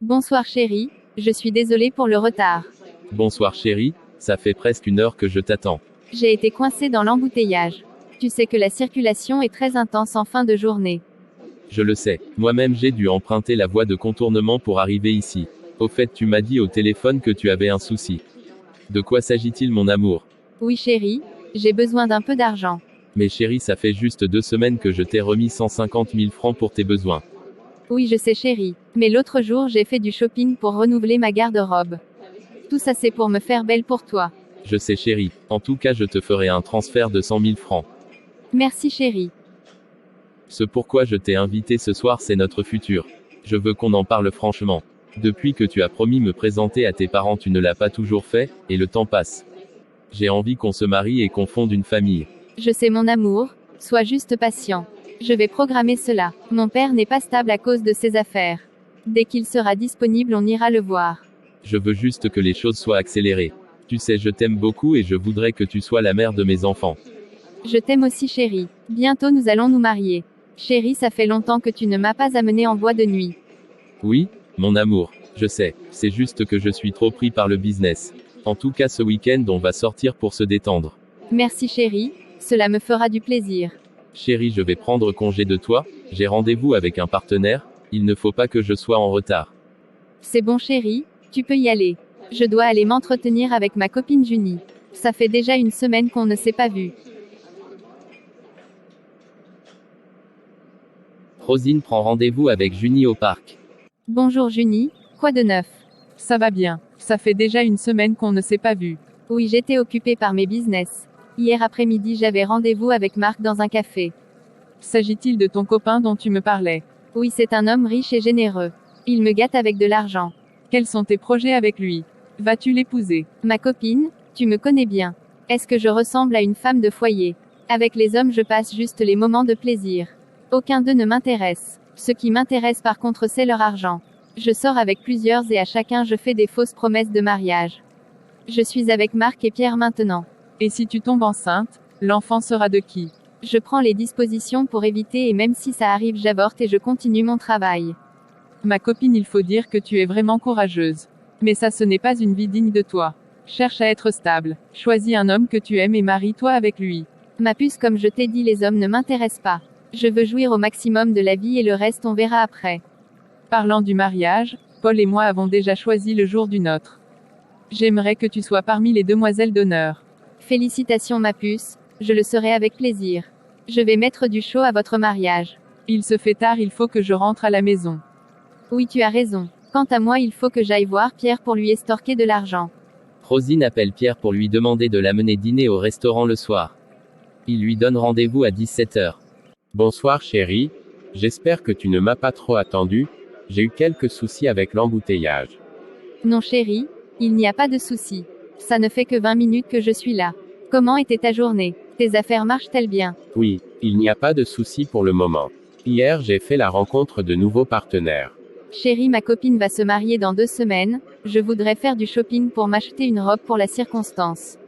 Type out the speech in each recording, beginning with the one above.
Bonsoir chérie, je suis désolée pour le retard. Bonsoir chérie, ça fait presque 1 heure que je t'attends. J'ai été coincée dans l'embouteillage. Tu sais que la circulation est très intense en fin de journée. Je le sais, moi-même j'ai dû emprunter la voie de contournement pour arriver ici. Au fait, tu m'as dit au téléphone que tu avais un souci. De quoi s'agit-il mon amour? Oui chérie, j'ai besoin d'un peu d'argent. Mais chérie, ça fait juste 2 semaines que je t'ai remis 150 000 francs pour tes besoins. Oui je sais chérie, mais l'autre jour j'ai fait du shopping pour renouveler ma garde-robe. Tout ça c'est pour me faire belle pour toi. Je sais chérie, en tout cas je te ferai un transfert de 100 000 francs. Merci chérie. Ce pourquoi je t'ai invité ce soir, c'est notre futur. Je veux qu'on en parle franchement. Depuis que tu as promis me présenter à tes parents, tu ne l'as pas toujours fait, et le temps passe. J'ai envie qu'on se marie et qu'on fonde une famille. Je sais mon amour, sois juste patient. Je vais programmer cela. Mon père n'est pas stable à cause de ses affaires. Dès qu'il sera disponible on ira le voir. Je veux juste que les choses soient accélérées. Tu sais, je t'aime beaucoup et je voudrais que tu sois la mère de mes enfants. Je t'aime aussi chérie. Bientôt nous allons nous marier. Chérie, ça fait longtemps que tu ne m'as pas amené en boîte de nuit. Oui, mon amour, je sais, c'est juste que je suis trop pris par le business. En tout cas, ce week-end, on va sortir pour se détendre. Merci chérie, cela me fera du plaisir. Chérie, je vais prendre congé de toi, j'ai rendez-vous avec un partenaire, il ne faut pas que je sois en retard. C'est bon chérie, tu peux y aller. Je dois aller m'entretenir avec ma copine Junie. Ça fait déjà 1 semaine qu'on ne s'est pas vu. Rosine prend rendez-vous avec Junie au parc. Bonjour Junie, quoi de neuf? Ça va bien. Ça fait déjà 1 semaine qu'on ne s'est pas vu. Oui, j'étais occupée par mes business. Hier après-midi, j'avais rendez-vous avec Marc dans un café. S'agit-il de ton copain dont tu me parlais? Oui, c'est un homme riche et généreux. Il me gâte avec de l'argent. Quels sont tes projets avec lui? Vas-tu l'épouser? Ma copine, tu me connais bien. Est-ce que je ressemble à une femme de foyer? Avec les hommes, je passe juste les moments de plaisir. Aucun d'eux ne m'intéresse. Ce qui m'intéresse par contre, c'est leur argent. Je sors avec plusieurs et à chacun je fais des fausses promesses de mariage. Je suis avec Marc et Pierre maintenant. Et si tu tombes enceinte, l'enfant sera de qui? Je prends les dispositions pour éviter et même si ça arrive, j'avorte et je continue mon travail. Ma copine, il faut dire que tu es vraiment courageuse. Mais ça, ce n'est pas une vie digne de toi. Cherche à être stable. Choisis un homme que tu aimes et marie-toi avec lui. Ma puce, comme je t'ai dit, les hommes ne m'intéressent pas. Je veux jouir au maximum de la vie et le reste on verra après. Parlant du mariage, Paul et moi avons déjà choisi le jour du nôtre. J'aimerais que tu sois parmi les demoiselles d'honneur. Félicitations ma puce, je le serai avec plaisir. Je vais mettre du chaud à votre mariage. Il se fait tard, il faut que je rentre à la maison. Oui, tu as raison. Quant à moi, il faut que j'aille voir Pierre pour lui estorquer de l'argent. Rosine appelle Pierre pour lui demander de l'amener dîner au restaurant le soir. Il lui donne rendez-vous à 17 h. Bonsoir chérie, j'espère que tu ne m'as pas trop attendu, j'ai eu quelques soucis avec l'embouteillage. Non chérie, il n'y a pas de souci. Ça ne fait que 20 minutes que je suis là. Comment était ta journée? Tes affaires marchent-elles bien? Oui, il n'y a pas de souci pour le moment. Hier j'ai fait la rencontre de nouveaux partenaires. Chérie, ma copine va se marier dans 2 semaines, je voudrais faire du shopping pour m'acheter une robe pour la circonstance.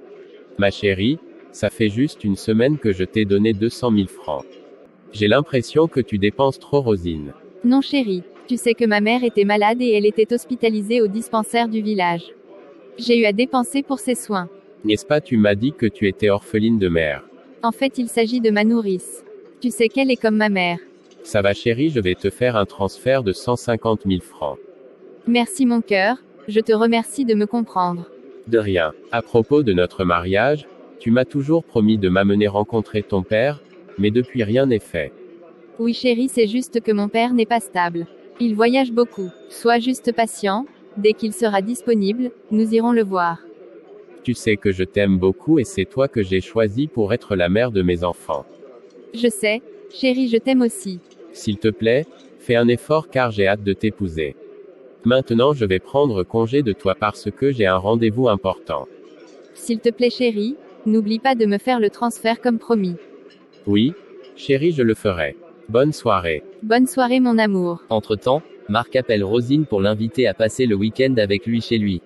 Ma chérie, ça fait juste 1 semaine que je t'ai donné 200 000 francs. J'ai l'impression que tu dépenses trop Rosine. Non chérie, tu sais que ma mère était malade et elle était hospitalisée au dispensaire du village. J'ai eu à dépenser pour ses soins. N'est-ce pas, tu m'as dit que tu étais orpheline de mère. En fait, il s'agit de ma nourrice. Tu sais qu'elle est comme ma mère. Ça va chérie, je vais te faire un transfert de 150 000 francs. Merci mon cœur, je te remercie de me comprendre. De rien. À propos de notre mariage, tu m'as toujours promis de m'amener rencontrer ton père, mais depuis rien n'est fait. Oui chérie, c'est juste que mon père n'est pas stable. Il voyage beaucoup. Sois juste patient, dès qu'il sera disponible, nous irons le voir. Tu sais que je t'aime beaucoup et c'est toi que j'ai choisi pour être la mère de mes enfants. Je sais, chérie, je t'aime aussi. S'il te plaît, fais un effort car j'ai hâte de t'épouser. Maintenant je vais prendre congé de toi parce que j'ai un rendez-vous important. S'il te plaît chérie, n'oublie pas de me faire le transfert comme promis. Oui, chérie, je le ferai. Bonne soirée. Bonne soirée mon amour. Entre-temps, Marc appelle Rosine pour l'inviter à passer le week-end avec lui chez lui.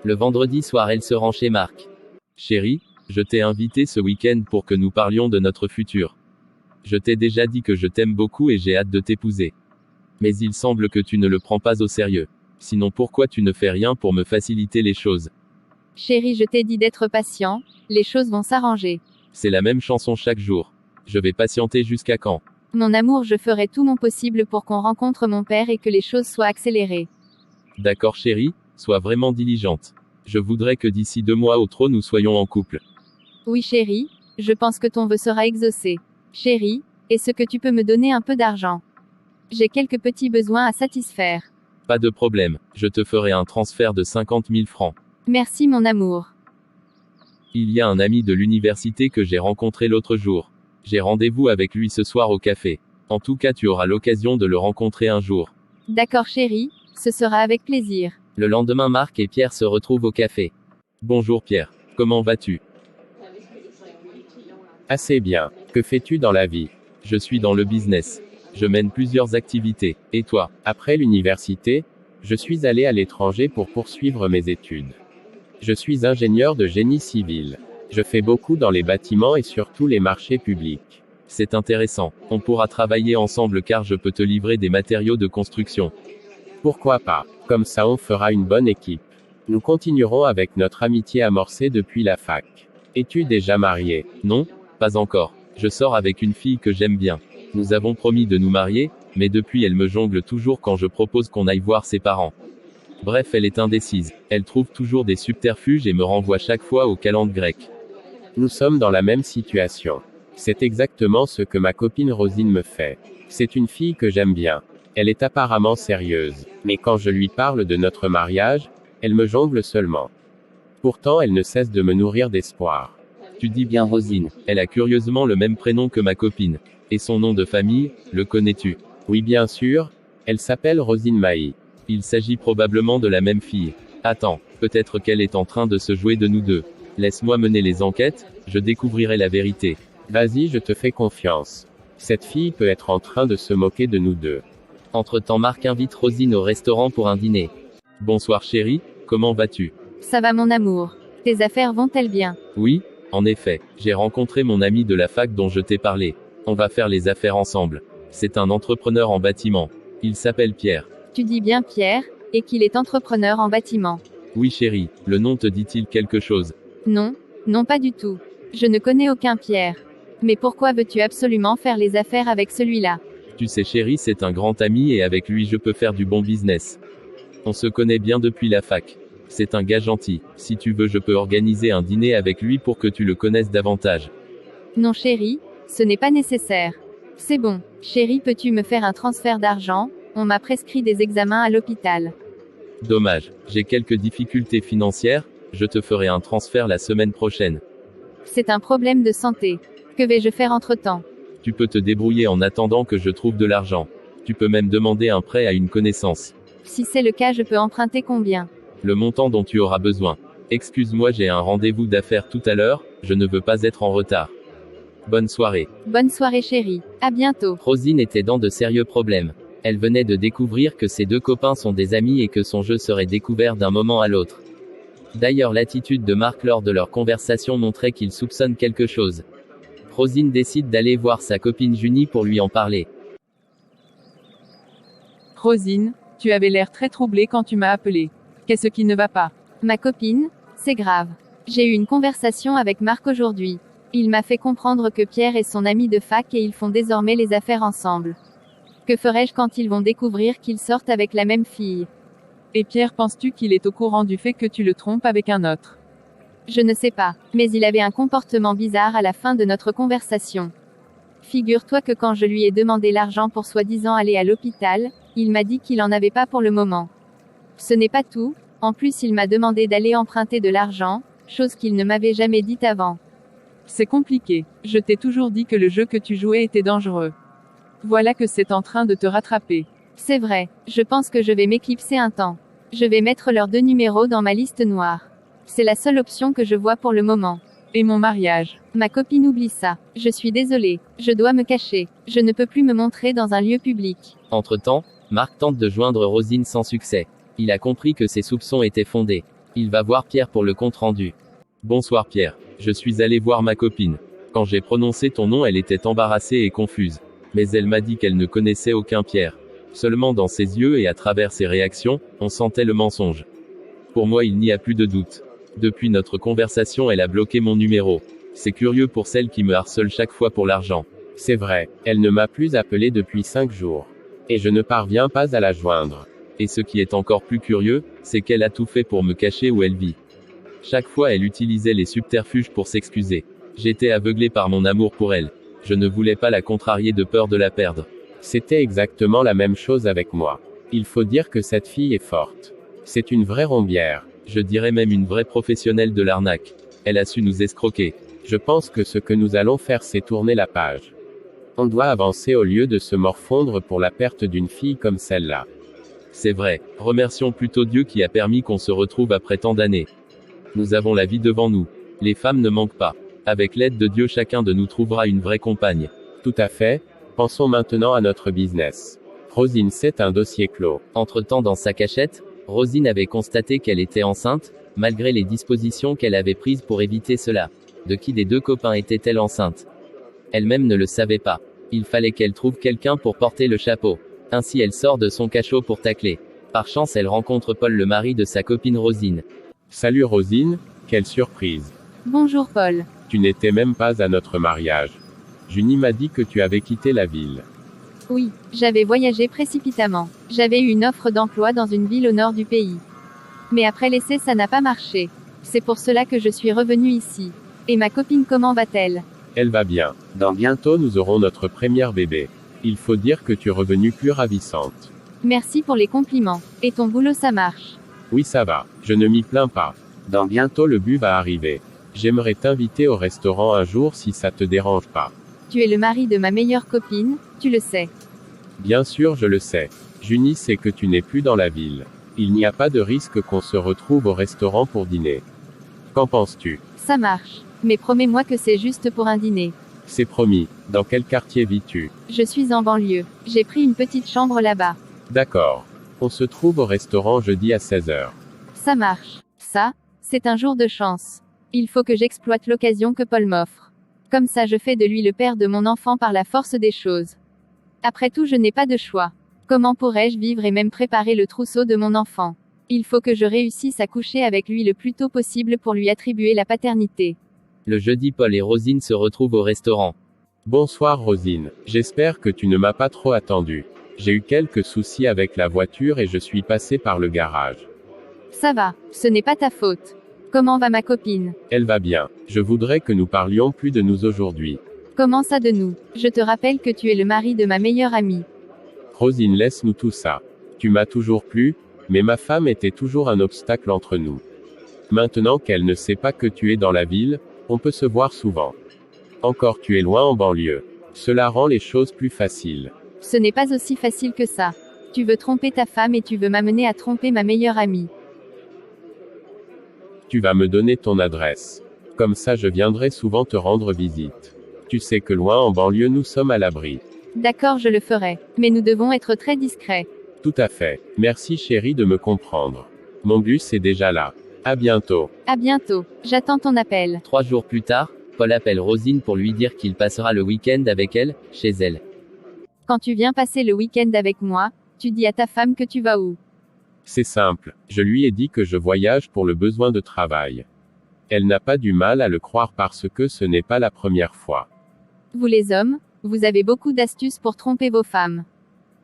Le vendredi soir, elle se rend chez Marc. Chérie, je t'ai invité ce week-end pour que nous parlions de notre futur. Je t'ai déjà dit que je t'aime beaucoup et j'ai hâte de t'épouser. Mais il semble que tu ne le prends pas au sérieux. Sinon pourquoi tu ne fais rien pour me faciliter les choses? Chérie, je t'ai dit d'être patient, les choses vont s'arranger. C'est la même chanson chaque jour. Je vais patienter jusqu'à quand? Mon amour, je ferai tout mon possible pour qu'on rencontre mon père et que les choses soient accélérées. D'accord chérie, sois vraiment diligente. Je voudrais que d'ici 2 mois au trop nous soyons en couple. Oui chérie, je pense que ton vœu sera exaucé. Chérie, est-ce que tu peux me donner un peu d'argent? J'ai quelques petits besoins à satisfaire. Pas de problème, je te ferai un transfert de 50 000 francs. Merci mon amour. Il y a un ami de l'université que j'ai rencontré l'autre jour. J'ai rendez-vous avec lui ce soir au café. En tout cas tu auras l'occasion de le rencontrer un jour. D'accord chérie, ce sera avec plaisir. Le lendemain Marc et Pierre se retrouvent au café. Bonjour Pierre, comment vas-tu? Assez bien. Que fais-tu dans la vie? Je suis dans le business. Je mène plusieurs activités. Et toi? Après l'université, je suis allé à l'étranger pour poursuivre mes études. Je suis ingénieur de génie civil. Je fais beaucoup dans les bâtiments et surtout les marchés publics. C'est intéressant. On pourra travailler ensemble car je peux te livrer des matériaux de construction. Pourquoi pas? Comme ça on fera une bonne équipe. Nous continuerons avec notre amitié amorcée depuis la fac. Es-tu déjà marié? Non, pas encore. Je sors avec une fille que j'aime bien. Nous avons promis de nous marier, mais depuis elle me jongle toujours quand je propose qu'on aille voir ses parents. Bref, elle est indécise. Elle trouve toujours des subterfuges et me renvoie chaque fois aux calendes grecques. Nous sommes dans la même situation. C'est exactement ce que ma copine Rosine me fait. C'est une fille que j'aime bien. Elle est apparemment sérieuse. Mais quand je lui parle de notre mariage, elle me jongle seulement. Pourtant elle ne cesse de me nourrir d'espoir. Tu dis bien Rosine. Elle a curieusement le même prénom que ma copine. Et son nom de famille, le connais-tu? Oui bien sûr, elle s'appelle Rosine Maï. Il s'agit probablement de la même fille. Attends, peut-être qu'elle est en train de se jouer de nous deux. Laisse-moi mener les enquêtes, je découvrirai la vérité. Vas-y, je te fais confiance. Cette fille peut être en train de se moquer de nous deux. Entre-temps Marc invite Rosine au restaurant pour un dîner. Bonsoir chérie, comment vas-tu? Ça va mon amour. Tes affaires vont-elles bien? Oui, en effet, j'ai rencontré mon ami de la fac dont je t'ai parlé. On va faire les affaires ensemble. C'est un entrepreneur en bâtiment. Il s'appelle Pierre. Tu dis bien Pierre, et qu'il est entrepreneur en bâtiment. Oui chérie, le nom te dit-il quelque chose? Non, non pas du tout. Je ne connais aucun Pierre. Mais pourquoi veux-tu absolument faire les affaires avec celui-là? Tu sais chérie, c'est un grand ami et avec lui je peux faire du bon business. On se connaît bien depuis la fac. C'est un gars gentil. Si tu veux je peux organiser un dîner avec lui pour que tu le connaisses davantage. Non chérie, ce n'est pas nécessaire. C'est bon. Chérie, peux-tu me faire un transfert d'argent? On m'a prescrit des examens à l'hôpital. Dommage, j'ai quelques difficultés financières, je te ferai un transfert la semaine prochaine. C'est un problème de santé. Que vais-je faire entre-temps? Tu peux te débrouiller en attendant que je trouve de l'argent. Tu peux même demander un prêt à une connaissance. Si c'est le cas, je peux emprunter combien? Le montant dont tu auras besoin. Excuse-moi, j'ai un rendez-vous d'affaires tout à l'heure, je ne veux pas être en retard. Bonne soirée. Bonne soirée chérie. À bientôt. Rosine était dans de sérieux problèmes. Elle venait de découvrir que ses deux copains sont des amis et que son jeu serait découvert d'un moment à l'autre. D'ailleurs, l'attitude de Marc lors de leur conversation montrait qu'il soupçonne quelque chose. Rosine décide d'aller voir sa copine Junie pour lui en parler. Rosine, tu avais l'air très troublée quand tu m'as appelé. Qu'est-ce qui ne va pas? Ma copine, c'est grave. J'ai eu une conversation avec Marc aujourd'hui. Il m'a fait comprendre que Pierre est son ami de fac et ils font désormais les affaires ensemble. Que ferais-je quand ils vont découvrir qu'ils sortent avec la même fille? Et Pierre, penses-tu qu'il est au courant du fait que tu le trompes avec un autre? Je ne sais pas, mais il avait un comportement bizarre à la fin de notre conversation. Figure-toi que quand je lui ai demandé l'argent pour soi-disant aller à l'hôpital, il m'a dit qu'il n'en avait pas pour le moment. Ce n'est pas tout, en plus il m'a demandé d'aller emprunter de l'argent, chose qu'il ne m'avait jamais dite avant. C'est compliqué. Je t'ai toujours dit que le jeu que tu jouais était dangereux. Voilà que c'est en train de te rattraper. C'est vrai, je pense que je vais m'éclipser un temps. Je vais mettre leurs 2 numéros dans ma liste noire. C'est la seule option que je vois pour le moment. Et mon mariage? Ma copine oublie ça. Je suis désolée. Je dois me cacher. Je ne peux plus me montrer dans un lieu public. Entre-temps, Marc tente de joindre Rosine sans succès. Il a compris que ses soupçons étaient fondés. Il va voir Pierre pour le compte-rendu. Bonsoir Pierre. Je suis allé voir ma copine. Quand j'ai prononcé ton nom, elle était embarrassée et confuse. Mais elle m'a dit qu'elle ne connaissait aucun Pierre. Seulement dans ses yeux et à travers ses réactions, on sentait le mensonge. Pour moi il n'y a plus de doute. Depuis notre conversation elle a bloqué mon numéro. C'est curieux pour celle qui me harcèle chaque fois pour l'argent. C'est vrai, elle ne m'a plus appelé depuis 5 jours. Et je ne parviens pas à la joindre. Et ce qui est encore plus curieux, c'est qu'elle a tout fait pour me cacher où elle vit. Chaque fois elle utilisait les subterfuges pour s'excuser. J'étais aveuglé par mon amour pour elle. Je ne voulais pas la contrarier de peur de la perdre. C'était exactement la même chose avec moi. Il faut dire que cette fille est forte. C'est une vraie rombière. Je dirais même une vraie professionnelle de l'arnaque. Elle a su nous escroquer. Je pense que ce que nous allons faire c'est tourner la page. On doit avancer au lieu de se morfondre pour la perte d'une fille comme celle-là. C'est vrai, remercions plutôt Dieu qui a permis qu'on se retrouve après tant d'années. Nous avons la vie devant nous. Les femmes ne manquent pas. Avec l'aide de Dieu chacun de nous trouvera une vraie compagne. Tout à fait. Pensons maintenant à notre business. Rosine, c'est un dossier clos. Entre-temps dans sa cachette, Rosine avait constaté qu'elle était enceinte, malgré les dispositions qu'elle avait prises pour éviter cela. De qui des deux copains était-elle enceinte? Elle-même ne le savait pas. Il fallait qu'elle trouve quelqu'un pour porter le chapeau. Ainsi elle sort de son cachot pour tacler. Par chance elle rencontre Paul, le mari de sa copine Rosine. Salut Rosine, quelle surprise. Bonjour Paul. Tu n'étais même pas à notre mariage. Junie m'a dit que tu avais quitté la ville. Oui, j'avais voyagé précipitamment. J'avais eu une offre d'emploi dans une ville au nord du pays. Mais après l'essai ça n'a pas marché. C'est pour cela que je suis revenue ici. Et ma copine comment va-t-elle? Elle va bien. Dans bientôt nous aurons notre premier bébé. Il faut dire que tu es revenue plus ravissante. Merci pour les compliments. Et ton boulot ça marche? Oui ça va, je ne m'y plains pas. Dans bientôt le but va arriver. J'aimerais t'inviter au restaurant un jour si ça te dérange pas. Tu es le mari de ma meilleure copine, tu le sais. Bien sûr je le sais. Junie sait que tu n'es plus dans la ville. Il n'y a pas de risque qu'on se retrouve au restaurant pour dîner. Qu'en penses-tu? Ça marche. Mais promets-moi que c'est juste pour un dîner. C'est promis. Dans quel quartier vis-tu? Je suis en banlieue. J'ai pris une petite chambre là-bas. D'accord. On se trouve au restaurant jeudi à 16 h. Ça marche. Ça, c'est un jour de chance. Il faut que j'exploite l'occasion que Paul m'offre. Comme ça je fais de lui le père de mon enfant par la force des choses. Après tout je n'ai pas de choix. Comment pourrais-je vivre et même préparer le trousseau de mon enfant? Il faut que je réussisse à coucher avec lui le plus tôt possible pour lui attribuer la paternité. Le jeudi Paul et Rosine se retrouvent au restaurant. Bonsoir Rosine. J'espère que tu ne m'as pas trop attendu. J'ai eu quelques soucis avec la voiture et je suis passé par le garage. Ça va, ce n'est pas ta faute. Comment va ma copine? Elle va bien. Je voudrais que nous parlions plus de nous aujourd'hui. Comment ça de nous? Je te rappelle que tu es le mari de ma meilleure amie. Rosine, laisse-nous tout ça. Tu m'as toujours plu, mais ma femme était toujours un obstacle entre nous. Maintenant qu'elle ne sait pas que tu es dans la ville, on peut se voir souvent. Encore tu es loin en banlieue. Cela rend les choses plus faciles. Ce n'est pas aussi facile que ça. Tu veux tromper ta femme et tu veux m'amener à tromper ma meilleure amie. Tu vas me donner ton adresse. Comme ça je viendrai souvent te rendre visite. Tu sais que loin en banlieue nous sommes à l'abri. D'accord, je le ferai. Mais nous devons être très discrets. Tout à fait. Merci chérie de me comprendre. Mon bus est déjà là. À bientôt. À bientôt. J'attends ton appel. 3 jours plus tard, Paul appelle Rosine pour lui dire qu'il passera le week-end avec elle, chez elle. Quand tu viens passer le week-end avec moi, tu dis à ta femme que tu vas où? C'est simple. Je lui ai dit que je voyage pour le besoin de travail. Elle n'a pas du mal à le croire parce que ce n'est pas la première fois. Vous les hommes, vous avez beaucoup d'astuces pour tromper vos femmes.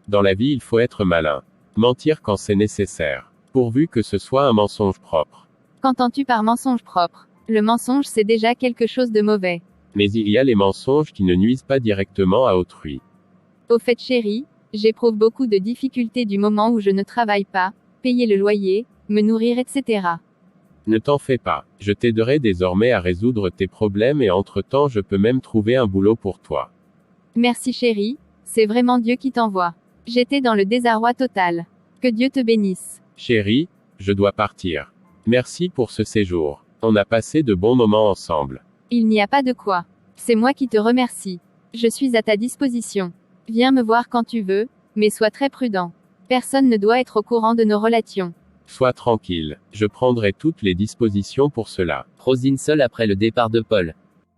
Dans la vie il faut être malin. Mentir quand c'est nécessaire. Pourvu que ce soit un mensonge propre. Qu'entends-tu par mensonge propre? Le mensonge c'est déjà quelque chose de mauvais. Mais il y a les mensonges qui ne nuisent pas directement à autrui. Au fait chérie, j'éprouve beaucoup de difficultés du moment où je ne travaille pas, payer le loyer, me nourrir etc. Ne t'en fais pas. Je t'aiderai désormais à résoudre tes problèmes et entre-temps je peux même trouver un boulot pour toi. Merci chérie, c'est vraiment Dieu qui t'envoie. J'étais dans le désarroi total. Que Dieu te bénisse. Chérie, je dois partir. Merci pour ce séjour. On a passé de bons moments ensemble. Il n'y a pas de quoi. C'est moi qui te remercie. Je suis à ta disposition. Viens me voir quand tu veux, mais sois très prudent. Personne ne doit être au courant de nos relations. Sois tranquille, je prendrai toutes les dispositions pour cela. Rosine seule après le départ de Paul.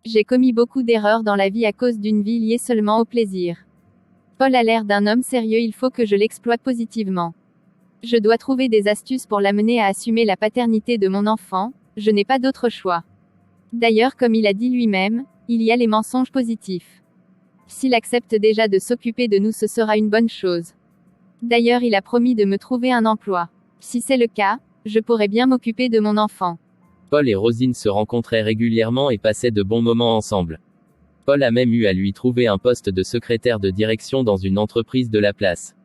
J'ai commis beaucoup d'erreurs dans la vie à cause d'une vie liée seulement au plaisir. Paul a l'air d'un homme sérieux, il faut que je l'exploite positivement. Je dois trouver des astuces pour l'amener à assumer la paternité de mon enfant, je n'ai pas d'autre choix. D'ailleurs, comme il a dit lui-même, il y a les mensonges positifs. S'il accepte déjà de s'occuper de nous, ce sera une bonne chose. D'ailleurs, il a promis de me trouver un emploi. Si c'est le cas, je pourrais bien m'occuper de mon enfant. Paul et Rosine se rencontraient régulièrement et passaient de bons moments ensemble. Paul a même eu à lui trouver un poste de secrétaire de direction dans une entreprise de la place.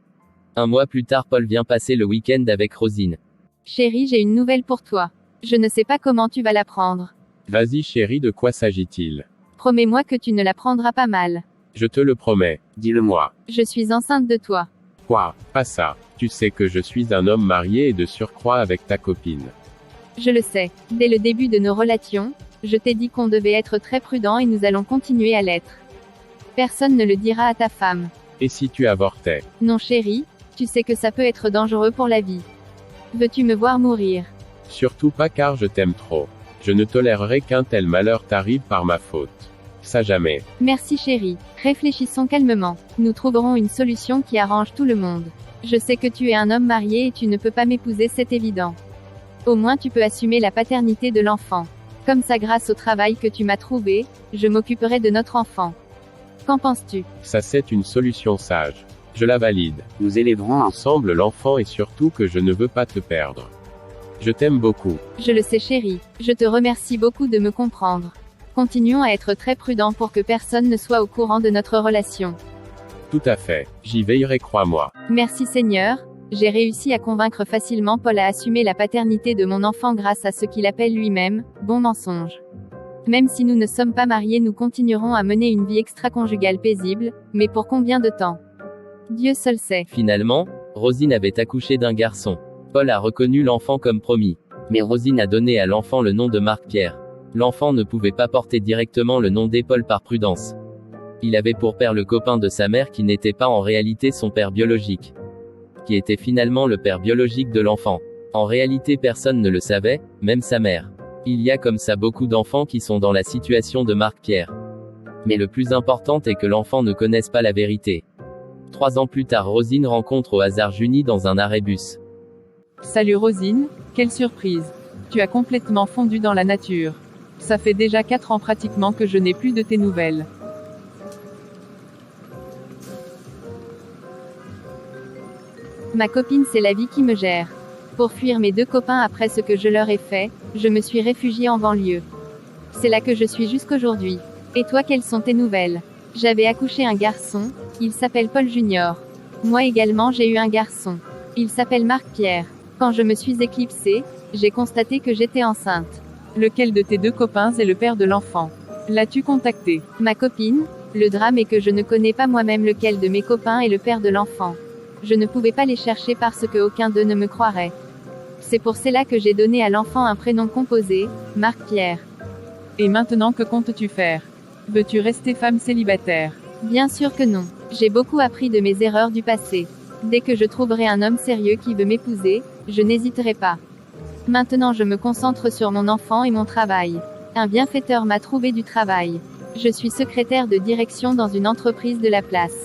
Un mois plus tard, Paul vient passer le week-end avec Rosine. Chérie, j'ai une nouvelle pour toi. Je ne sais pas comment tu vas la prendre. Vas-y chérie, de quoi s'agit-il? Promets-moi que tu ne la prendras pas mal. Je te le promets. Dis-le-moi. Je suis enceinte de toi. Quoi? Pas ça. Tu sais que je suis un homme marié et de surcroît avec ta copine. Je le sais. Dès le début de nos relations, je t'ai dit qu'on devait être très prudent et nous allons continuer à l'être. Personne ne le dira à ta femme. Et si tu avortais? Non chérie, tu sais que ça peut être dangereux pour la vie. Veux-tu me voir mourir? Surtout pas, car je t'aime trop. Je ne tolérerai qu'un tel malheur t'arrive par ma faute. Ça jamais. Merci chérie. Réfléchissons calmement. Nous trouverons une solution qui arrange tout le monde. Je sais que tu es un homme marié et tu ne peux pas m'épouser, c'est évident. Au moins tu peux assumer la paternité de l'enfant. Comme ça, grâce au travail que tu m'as trouvé, je m'occuperai de notre enfant. Qu'en penses-tu? Ça, c'est une solution sage. Je la valide. Nous élèverons ensemble l'enfant et surtout que je ne veux pas te perdre. Je t'aime beaucoup. Je le sais chérie. Je te remercie beaucoup de me comprendre. Continuons à être très prudents pour que personne ne soit au courant de notre relation. Tout à fait. J'y veillerai, crois-moi. Merci Seigneur. J'ai réussi à convaincre facilement Paul à assumer la paternité de mon enfant grâce à ce qu'il appelle lui-même « bon mensonge ». Même si nous ne sommes pas mariés, nous continuerons à mener une vie extra-conjugale paisible, mais pour combien de temps? Dieu seul sait. Finalement, Rosine avait accouché d'un garçon. Paul a reconnu l'enfant comme promis. Mais Rosine a donné à l'enfant le nom de Marc-Pierre. L'enfant ne pouvait pas porter directement le nom d'Paul par prudence. Il avait pour père le copain de sa mère qui n'était pas en réalité son père biologique. Qui était finalement le père biologique de l'enfant. En réalité, personne ne le savait, même sa mère. Il y a comme ça beaucoup d'enfants qui sont dans la situation de Marc-Pierre. Mais le plus important est que l'enfant ne connaisse pas la vérité. 3 ans plus tard, Rosine rencontre au hasard Junie dans un arrêt bus. Salut Rosine, quelle surprise. Tu as complètement fondu dans la nature. Ça fait déjà 4 ans pratiquement que je n'ai plus de tes nouvelles. Ma copine, c'est la vie qui me gère. Pour fuir mes 2 copains après ce que je leur ai fait, je me suis réfugiée en banlieue. C'est là que je suis jusqu'aujourd'hui. Et toi, quelles sont tes nouvelles? J'avais accouché un garçon, il s'appelle Paul Junior. Moi également, j'ai eu un garçon. Il s'appelle Marc-Pierre. Quand je me suis éclipsée, j'ai constaté que j'étais enceinte. Lequel de tes 2 copains est le père de l'enfant? L'as-tu contacté? Ma copine. Le drame est que je ne connais pas moi-même lequel de mes copains est le père de l'enfant. Je ne pouvais pas les chercher parce que aucun d'eux ne me croirait. C'est pour cela que j'ai donné à l'enfant un prénom composé, Marc-Pierre. Et maintenant, que comptes-tu faire? Veux-tu rester femme célibataire? Bien sûr que non. J'ai beaucoup appris de mes erreurs du passé. Dès que je trouverai un homme sérieux qui veut m'épouser, je n'hésiterai pas. Maintenant, je me concentre sur mon enfant et mon travail. Un bienfaiteur m'a trouvé du travail. Je suis secrétaire de direction dans une entreprise de la place.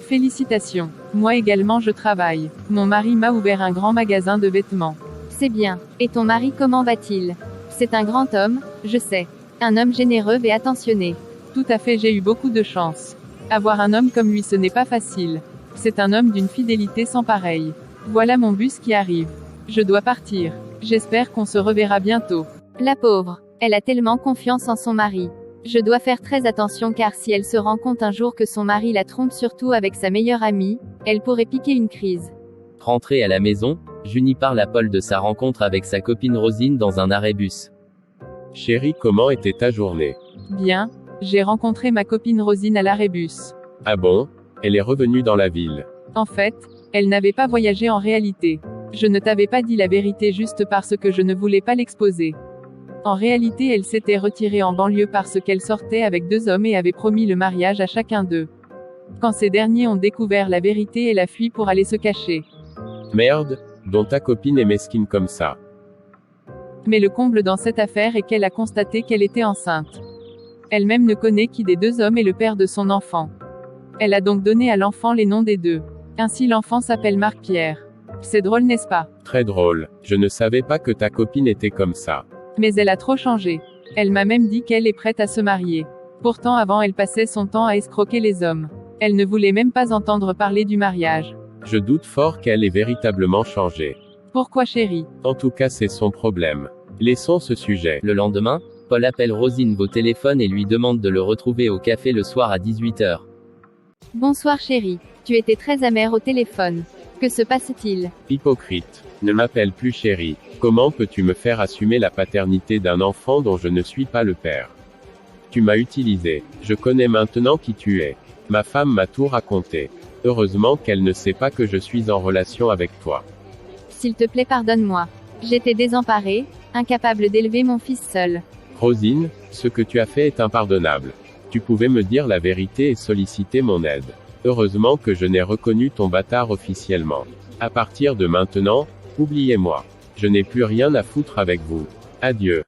Félicitations. Moi également je travaille. Mon mari m'a ouvert un grand magasin de vêtements. C'est bien. Et ton mari, comment va-t-il? C'est un grand homme, je sais. Un homme généreux et attentionné. Tout à fait, j'ai eu beaucoup de chance. Avoir un homme comme lui, ce n'est pas facile. C'est un homme d'une fidélité sans pareil. Voilà mon bus qui arrive. Je dois partir. J'espère qu'on se reverra bientôt. La pauvre. Elle a tellement confiance en son mari. Je dois faire très attention car si elle se rend compte un jour que son mari la trompe surtout avec sa meilleure amie, elle pourrait piquer une crise. Rentrée à la maison, Junie parle à Paul de sa rencontre avec sa copine Rosine dans un arrêt bus. Chérie, comment était ta journée? Bien, j'ai rencontré ma copine Rosine à l'arrêt bus. Ah bon? Elle est revenue dans la ville. En fait, elle n'avait pas voyagé en réalité. Je ne t'avais pas dit la vérité juste parce que je ne voulais pas l'exposer. En réalité, elle s'était retirée en banlieue parce qu'elle sortait avec 2 hommes et avait promis le mariage à chacun d'eux. Quand ces derniers ont découvert la vérité, elle a fui pour aller se cacher. Merde, dont ta copine est mesquine comme ça. Mais le comble dans cette affaire est qu'elle a constaté qu'elle était enceinte. Elle-même ne connaît qui des 2 hommes est le père de son enfant. Elle a donc donné à l'enfant les noms des deux. Ainsi l'enfant s'appelle Marc-Pierre. C'est drôle, n'est-ce pas? Très drôle. Je ne savais pas que ta copine était comme ça. Mais elle a trop changé. Elle m'a même dit qu'elle est prête à se marier. Pourtant avant elle passait son temps à escroquer les hommes. Elle ne voulait même pas entendre parler du mariage. Je doute fort qu'elle ait véritablement changé. Pourquoi chérie? En tout cas c'est son problème. Laissons ce sujet. Le lendemain, Paul appelle Rosine au téléphone et lui demande de le retrouver au café le soir à 18h. Bonsoir chérie. Tu étais très amère au téléphone. Que se passe-t-il? Hypocrite. Ne m'appelle plus chérie. Comment peux-tu me faire assumer la paternité d'un enfant dont je ne suis pas le père? Tu m'as utilisé. Je connais maintenant qui tu es. Ma femme m'a tout raconté. Heureusement qu'elle ne sait pas que je suis en relation avec toi. S'il te plaît, pardonne-moi. J'étais désemparée, incapable d'élever mon fils seul. Rosine, ce que tu as fait est impardonnable. Tu pouvais me dire la vérité et solliciter mon aide. Heureusement que je n'ai reconnu ton bâtard officiellement. À partir de maintenant, oubliez-moi. Je n'ai plus rien à foutre avec vous. Adieu.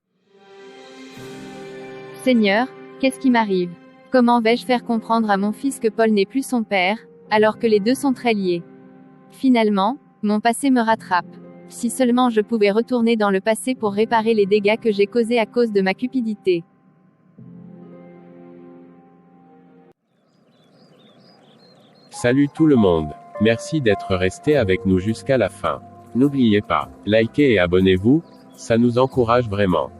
Seigneur, qu'est-ce qui m'arrive? Comment vais-je faire comprendre à mon fils que Paul n'est plus son père, alors que les deux sont très liés? Finalement, mon passé me rattrape. Si seulement je pouvais retourner dans le passé pour réparer les dégâts que j'ai causés à cause de ma cupidité. Salut tout le monde. Merci d'être resté avec nous jusqu'à la fin. N'oubliez pas, likez et abonnez-vous, ça nous encourage vraiment.